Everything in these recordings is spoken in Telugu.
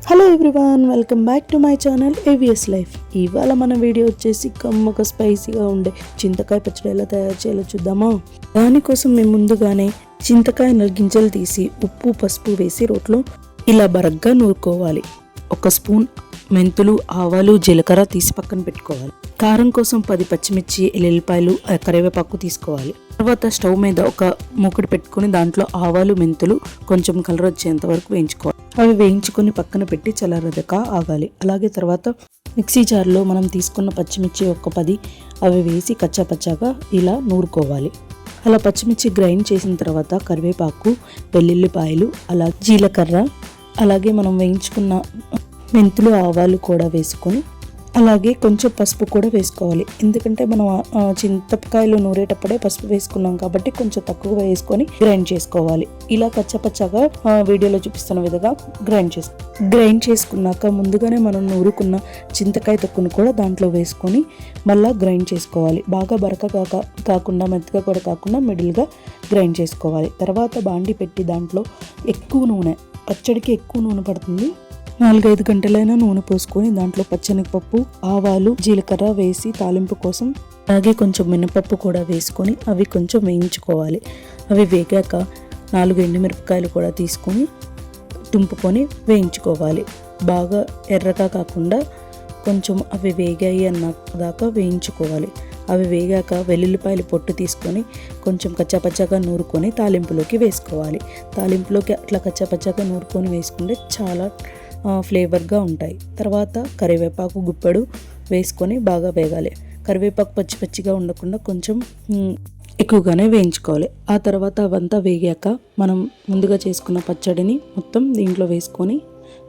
Hello everyone, welcome back to my channel AVS life. ఇవాళ మన వీడియో వచ్చేసి కమ్మగా స్పైసీగా ఉండే చింతకాయ పచ్చడి ఎలా తయారు చేయాలో చూద్దామా. దానికోసం మేము ముందుగానే చింతకాయ గింజలు తీసి ఉప్పు పసుపు వేసి రోట్లో ఇలా బరగ్గా నూరుకోవాలి. 1 స్పూన్ మెంతులు, ఆవాలు, జీలకర్ర తీసి పక్కన పెట్టుకోవాలి. కారం కోసం 10 పచ్చిమిర్చి, ఎల్లిపాయలు, కరివేపాకు తీసుకోవాలి. తర్వాత స్టవ్ మీద ఒక మూకుడు పెట్టుకుని దాంట్లో ఆవాలు, మెంతులు కొంచెం కలర్ వచ్చేంత వరకు వేయించుకోవాలి. అవి వేయించుకొని పక్కన పెట్టి చల్లారదాకా ఆగాలి. అలాగే తర్వాత మిక్సీ జార్లో మనం తీసుకున్న పచ్చిమిర్చి ఒక 10 అవి వేసి కచ్చాపచ్చాగా ఇలా నూరుకోవాలి. అలా పచ్చిమిర్చి గ్రైండ్ చేసిన తర్వాత కరివేపాకు, వెల్లుల్లిపాయలు, అలా జీలకర్ర, అలాగే మనం వేయించుకున్న మెంతులు, ఆవాలు కూడా వేసుకొని అలాగే కొంచెం పసుపు కూడా వేసుకోవాలి. ఎందుకంటే మనం చింతకాయలు నూరేటప్పుడే పసుపు వేసుకున్నాం కాబట్టి కొంచెం తక్కువ వేసుకొని గ్రైండ్ చేసుకోవాలి. ఇలా పచ్చపచ్చగా వీడియోలో చూపిస్తున్న విధంగా గ్రైండ్ చేసుకున్నాక ముందుగానే మనం నూరుకున్న చింతకాయ తొక్కును కూడా దాంట్లో వేసుకొని మళ్ళీ గ్రైండ్ చేసుకోవాలి. బాగా బరకగా కాకుండా మెత్తగా కూడా కాకుండా మిడిల్గా గ్రైండ్ చేసుకోవాలి. తర్వాత బాండి పెట్టి దాంట్లో ఎక్కువ నూనె, పచ్చడికి ఎక్కువ నూనె పడుతుంది, 4-5 గంటలైనా నూనె పోసుకొని దాంట్లో పచ్చనిపప్పు, ఆవాలు, జీలకర్ర వేసి తాలింపు కోసం అలాగే కొంచెం మినపప్పు కూడా వేసుకొని అవి కొంచెం వేయించుకోవాలి. అవి వేగాక 4 ఎండుమిరపకాయలు కూడా తీసుకొని తుంపుకొని వేయించుకోవాలి. బాగా ఎర్రగా కాకుండా కొంచెం అవి వేగాయి అన్నదాకా వేయించుకోవాలి. అవి వేగాక వెల్లుల్లిపాయలు పొట్టు తీసుకొని కొంచెం కచ్చాపచ్చాగా నూరుకొని తాలింపులోకి వేసుకోవాలి. తాలింపులోకి అట్లా కచ్చాపచ్చాగా నూరుకొని వేసుకుంటే చాలా ఫ్లేవర్గా ఉంటాయి. తర్వాత కరివేపాకు గుప్పెడు వేసుకొని బాగా వేగాలి. కరివేపాకు పచ్చి పచ్చిగా ఉండకుండా కొంచెం ఎక్కువగానే వేయించుకోవాలి. ఆ తర్వాత అవంతా వేగాక మనం ముందుగా చేసుకున్న పచ్చడిని మొత్తం దీంట్లో వేసుకొని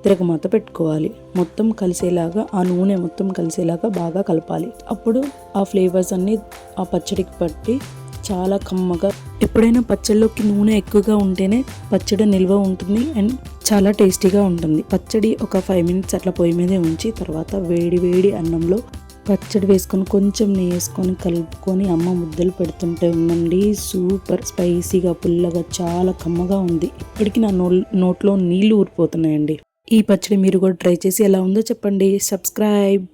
తిరగమాత పెట్టుకోవాలి. మొత్తం కలిసేలాగా ఆ నూనె మొత్తం కలిసేలాగా బాగా కలపాలి. అప్పుడు ఆ ఫ్లేవర్స్ అన్నీ ఆ పచ్చడికి పట్టి చాలా కమ్మగా. ఎప్పుడైనా పచ్చడిలోకి నూనె ఎక్కువగా ఉంటేనే పచ్చడి నిల్వ ఉంటుంది అండ్ చాలా టేస్టీగా ఉంటుంది. పచ్చడి ఒక 5 minutes అట్లా పొయ్యి మీదే ఉంచి తర్వాత వేడి వేడి అన్నంలో పచ్చడి వేసుకొని కొంచెం నెయ్యి వేసుకొని కలుపుకొని అమ్మ ముద్దలు పెడుతుంటే ఉందండి. సూపర్ స్పైసీగా పుల్లగా చాలా కమ్మగా ఉంది. ఇప్పటికీ నా నోట్లో నీళ్లు ఊరిపోతున్నాయండి. ఈ పచ్చడి మీరు కూడా ట్రై చేసి ఎలా ఉందో చెప్పండి. సబ్స్క్రైబ్.